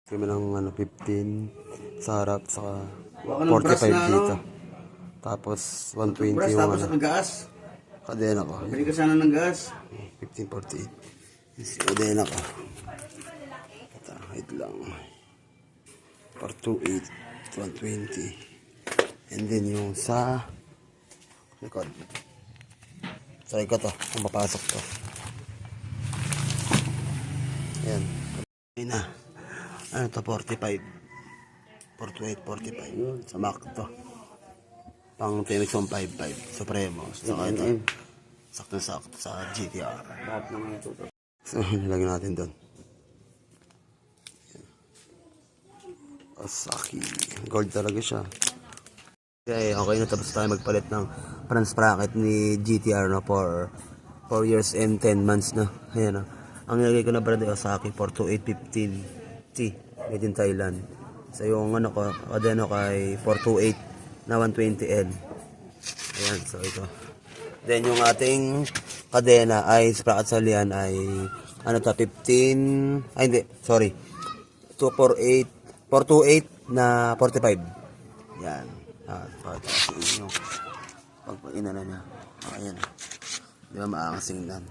Kami ng 15 sa harap, saka Huwag ka ng brass 45 na, dito. Tapos 120 Brass, yung tapos sa gas. kadena ko. Bili ka sana ng gas. 1548. Yung kadena ko. Ito, wait lang. 428, 120. And then yung sa likod. Sa likod to, kung papasok to. Ayan. Ayun na. Ano to, 45. 48, 45. Sa Mac to. Pang TMX 155. Supremo. Saka ito. Sakto-sakto sa GTR. Lahat naman ito. So, nilagyan natin doon. Osaki. Gold talaga siya. Okay, okay na, tapos tayo magpalit ng front sprocket ni GTR no, for 4 years and 10 months na. Ayan no. Ang nilagay ko na pala di Osaki 42815T made in Thailand. So yung ano ko, kadeno kay 428 na 120L. Ayan, so ito. Then yung ating kadena ay sprocket sa lian ay ano to, 15, ay hindi, sorry. 248, 428 na 45. Yan. Pakita ko sa inyo. Pag inano niya. Ayan. Di ba maangasing lang.